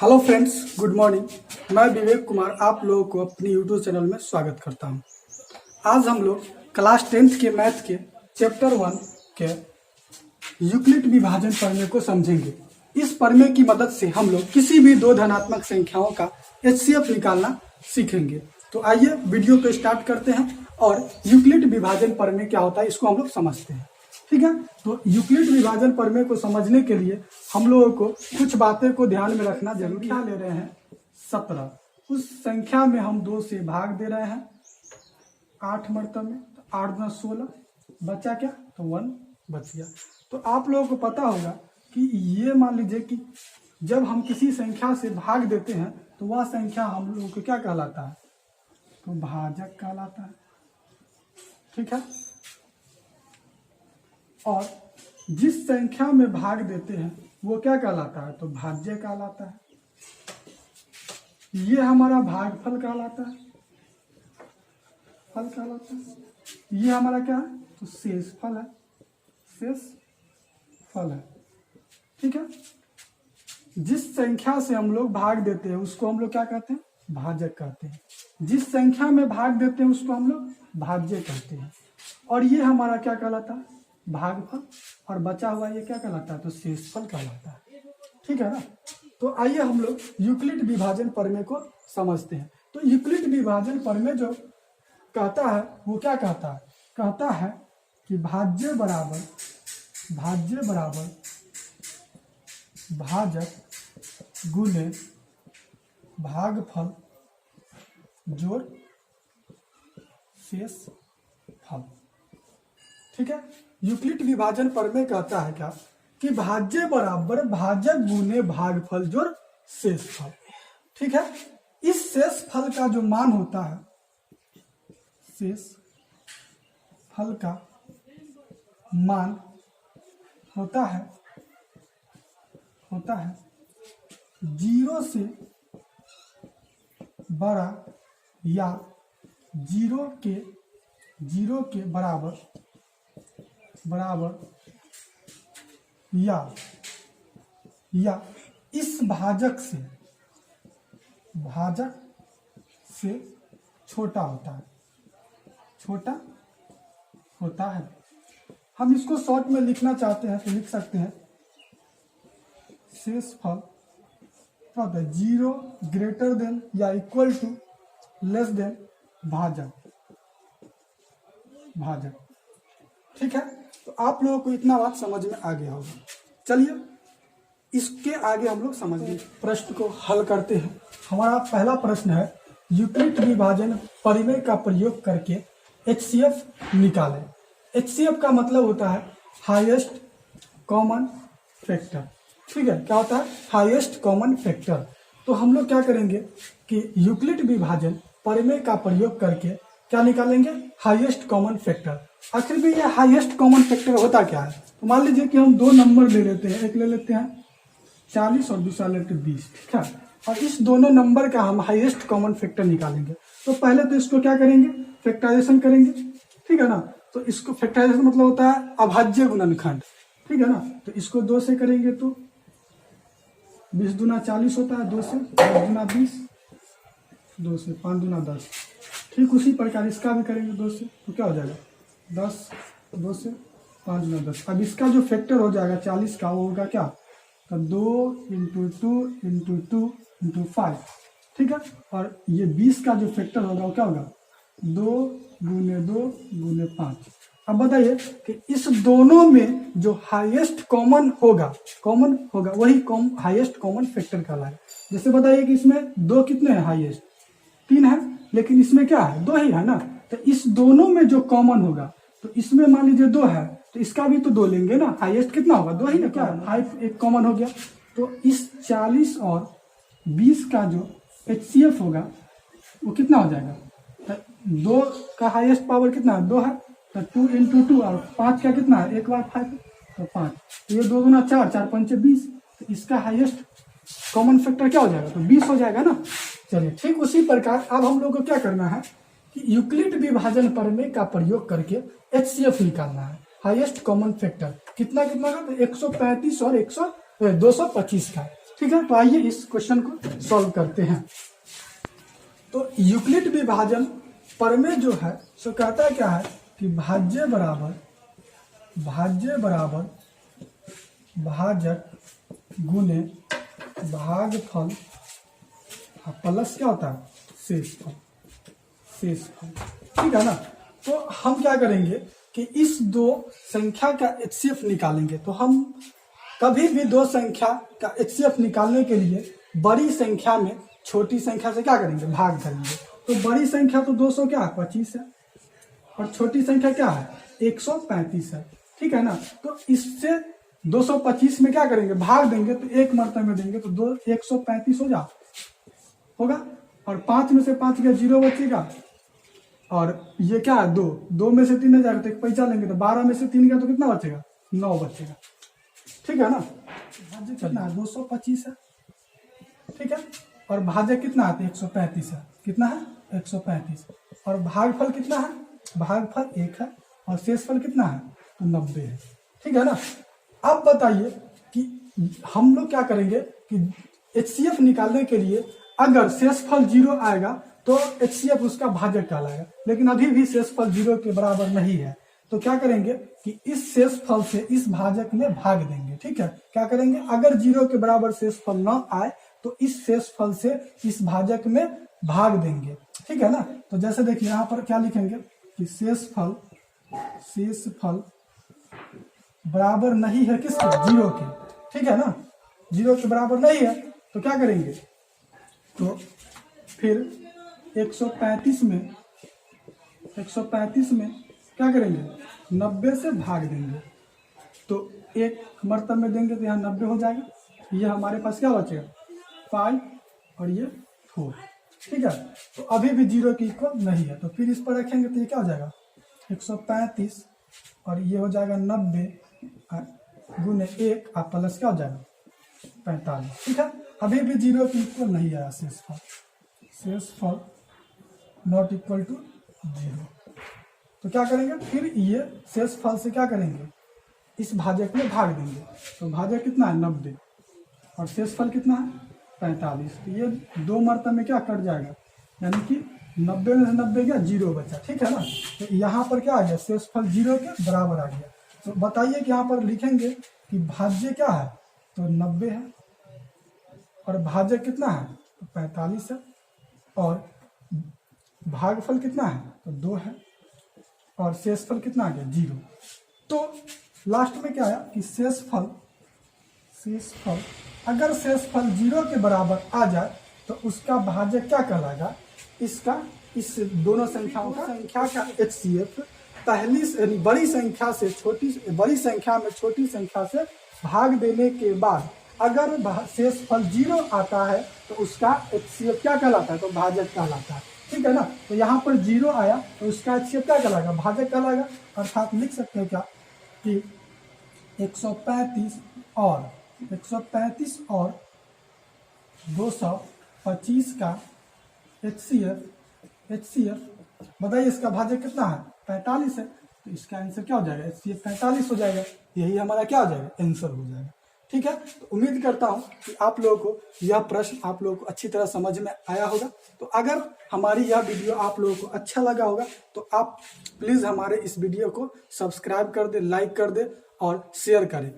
Hello friends, good morning. मैं विवेक कुमार आप लोगों को अपनी यूट्यूब चैनल में स्वागत करता हूं। आज हम लोग क्लास 10th के मैथ के चैप्टर 1 के यूक्लिड विभाजन प्रमेय को समझेंगे। इस प्रमेय की मदद से हम लोग किसी भी दो धनात्मक संख्याओं का एचसीएफ निकालना सीखेंगे। तो आइए वीडियो को स्टार्ट करते हैं और यूक्लिड विभाजन प्रमेय क्या होता है इसको हम लोग समझते हैं। ठीक है, तो यूक्लिड विभाजन प्रमेय को समझने के लिए हम लोगों को कुछ बातें को ध्यान में रखना जरूरी है। ले रहे हैं 17, उस संख्या में हम 2 से भाग दे रहे हैं 8 मरतबे में, तो 8 × 16 बचा क्या, तो 1 बच गया। तो आप लोगों को पता होगा कि ये मान लीजिए कि जब हम किसी संख्या से भाग देते हैं तो वह संख्या हम लोगों को क्या कहलाता है, तो भाजक कहलाता है। ठीक है, और जिस संख्या में भाग देते हैं वो क्या कहलाता है, तो भाज्य कहलाता है। ये हमारा भागफल कहलाता है, फल कहलाता है। ये हमारा क्या है, तो शेष फल है, शेष फल है। ठीक है, जिस संख्या से हम लोग भाग देते हैं उसको हम लोग क्या कहते हैं, भाजक कहते हैं। जिस संख्या में भाग देते हैं उसको हम लोग भाज्य कहते हैं। और ये हमारा क्या कहलाता है, भागफल, और बचा हुआ ये क्या कहलाता है, तो शेषफल कहलाता है। ठीक है ना। तो आइए हम लोग यूक्लिड विभाजन प्रमेय को समझते हैं। तो यूक्लिड विभाजन प्रमेय जो कहता है वो क्या कहता है, कहता है कि भाज्य बराबर भाजक गुणे भागफल जोड़ शेष फल। ठीक है, यूक्लिड विभाजन प्रमेय कहता है क्या, कि भाज्य बराबर भाजक गुने भागफल जोड़ शेष फल। ठीक है, इस शेष फल का जो मान होता है, शेष फल का मान होता है 0 से बड़ा या 0 के बराबर या इस भाजक से छोटा होता है। हम इसको शॉर्ट में लिखना चाहते हैं तो लिख सकते हैं, शेष फल 0 ग्रेटर देन या इक्वल टू लेस देन भाजक। ठीक है, तो आप लोगों को इतना बात समझ में आ गया होगा। चलिए इसके आगे हम लोग समझिए, प्रश्न को हल करते हैं। हमारा पहला प्रश्न है, यूक्लिड विभाजन प्रमेय का प्रयोग करके एचसीएफ निकालें। एचसीएफ का मतलब होता है हाईएस्ट कॉमन फैक्टर। ठीक है, क्या होता है, हाईएस्ट कॉमन फैक्टर। तो हम लोग क्या करेंगे कि यूक्लिड विभाजन प्रमेय का प्रयोग करके क्या निकालेंगे, हाईएस्ट कॉमन फैक्टर। आखिर में ये हाईएस्ट कॉमन फैक्टर होता क्या है, तो मान लीजिए कि हम दो नंबर ले लेते हैं, एक ले लेते हैं 40 और दूसरा लेते हैं 20। ठीक है, और इस दोनों नंबर का हम हाईएस्ट कॉमन फैक्टर निकालेंगे। तो पहले तो इसको क्या करेंगे, फैक्टराइजेशन करेंगे। ठीक है ना, तो इसको फैक्टराइजेशन मतलब होता है अभाज्य गुणनखंड। ठीक है ना, तो इसको 2 से करेंगे तो 20 दूना 40 होता है, 2 से 10 दूना 20, 2 से 5 दूना 10। ठीक उसी प्रकार इसका भी करेंगे 2 से, तो क्या हो जाएगा 10, 2 से 5 दूना 10। अब इसका जो फैक्टर हो जाएगा 40 का, वो होगा क्या, तो 2 × 2 × 2 × 5। ठीक है, और ये 20 का जो फैक्टर होगा वो क्या होगा, 2 × 2 × 5। अब बताइए कि इस दोनों में जो हाईएस्ट कॉमन होगा वही हाईएस्ट कॉमन फैक्टर कहलाएगा। जैसे बताइए कि इसमें 2 कितने हैं, हाईएस्ट 3 है, लेकिन इसमें क्या है, 2 ही है ना। तो इस दोनों में जो कॉमन होगा, तो इसमें मान लीजिए 2 है तो इसका भी तो 2 लेंगे ना, हाईएस्ट कितना होगा, 2 ही ना, क्या 5 एक कॉमन हो गया। तो इस 40 और 20 का जो एचसीएफ होगा वो कितना हो जाएगा, 2 का हाईएस्ट पावर कितना है, 2 है, तो 2 × 2 और 5 का कितना है, 1 बार 5, तो 5, ये 2 दूना 4, 4 पंचे 20। तो इसका हाईएस्ट कॉमन फैक्टर क्या हो जाएगा, तो 20 हो जाएगा ना। चलिए, ठीक उसी प्रकार अब हम लोग को क्या करना है कि यूक्लिड विभाजन प्रमेय का प्रयोग करके एचसीएफ निकालना है। हाईएस्ट कॉमन फैक्टर कितना कितना का, 135 और 225 का। ठीक है, तो आइए इस क्वेश्चन को सॉल्व करते हैं। तो यूक्लिड विभाजन प्रमेय जो है सो कहता है क्या है कि भाज्य बराबर भाजक गुने भागफल प्लस क्या होता है शेषफल। ठीक है ना। तो हम क्या करेंगे कि इस दो संख्या का HCF निकालेंगे। तो हम कभी भी दो संख्या का HCF निकालने के लिए बड़ी संख्या में छोटी संख्या से क्या करेंगे, भाग करेंगे। तो बड़ी संख्या तो 200 क्या है 25 है, और छोटी संख्या क्या है 135 है। ठीक है ना। तो इससे 225 में क्या करेंगे, भाग देंगे, तो एक मर्तबे में देंगे तो 135 होगा, और 5 में से 5 गया 0 बचेगा, और ये क्या है 2 में से 3 जाएगा तो एक पैसा लेंगे, तो 12 में से 3 गया तो कितना बचेगा 9 बचेगा। ठीक है ना। भाज्य कितना है 225 है। ठीक है, और भाज्य कितना है 135 है। कितना है 135, और भागफल कितना है, भागफल 1 है, और शेषफल कितना है तो 90 है। ठीक है ना। अब बताइए कि हम लोग क्या करेंगे कि HCF निकालने के लिए अगर शेषफल 0 आएगा तो HCF उसका भाजक कहलाएगा, लेकिन अभी भी शेषफल 0 के बराबर नहीं है। तो क्या करेंगे कि इस शेषफल से इस भाजक में भाग देंगे। ठीक है, क्या करेंगे, अगर 0 के बराबर शेषफल न आए तो इस शेषफल से इस भाजक में भाग देंगे। ठीक है ना। तो जैसे देखिए यहाँ पर क्या लिखेंगे कि शेषफल बराबर नहीं है किसके, 0 के। ठीक है ना, 0 के बराबर नहीं है तो क्या करेंगे, तो फिर 135 में क्या करेंगे 90 से भाग देंगे, तो एक मर्तबे में देंगे तो यहाँ 90 हो जाएगा। ये हमारे पास क्या बचेगा 5 और ये 4। ठीक है, तो अभी भी 0 के इक्वल नहीं है, तो फिर इस पर रखेंगे तो ये क्या हो जाएगा 135, और ये हो जाएगा 90 गुने 1 और प्लस क्या हो जाएगा 45। ठीक है, अभी भी 0 के इक्वल नहीं आया शेषफल नॉट इक्वल टू 0। तो क्या करेंगे, फिर ये शेषफल से क्या करेंगे, इस भाजक में भाग देंगे। तो भाजक कितना है 90, और शेषफल कितना है 45। तो ये 2 मर्तबे में क्या कट जाएगा, यानी कि 90 में से 90 गया 0 बचा। ठीक है ना। तो यहाँ पर क्या आ गया, शेषफल 0 के बराबर आ गया। तो बताइए कि यहाँ पर लिखेंगे कि भाज्य क्या है तो 90 है, और भाजक कितना है तो 45 है, और भागफल कितना है तो 2 है, और शेषफल कितना आ गया 0। तो लास्ट में क्या आया कि शेषफल अगर शेषफल 0 के बराबर आ जाए तो उसका भाजक क्या कहलाएगा, इस दोनों संख्याओं का HCF पहली बड़ी संख्या से बड़ी संख्या में छोटी संख्या से भाग देने के बाद अगर शेषफल 0 आता है तो उसका HCF क्या कहलाता है, तो भाजक कहलाता है। ठीक है ना। तो यहाँ पर 0 आया तो उसका HCF क्या कहलाएगा, भाजक कहलाएगा। अर्थात लिख सकते हैं क्या कि 135 और 225 का HCF बताइए, इसका भाजक कितना है 45 है, तो इसका आंसर क्या हो जाएगा HCF 45 हो जाएगा। यही हमारा क्या हो जाएगा आंसर हो जाएगा। ठीक है, तो उम्मीद करता हूं कि आप लोगों को यह प्रश्न आप लोगों को अच्छी तरह समझ में आया होगा। तो अगर हमारी यह वीडियो आप लोगों को अच्छा लगा होगा तो आप प्लीज़ हमारे इस वीडियो को सब्सक्राइब कर दे, लाइक कर दे और शेयर करें।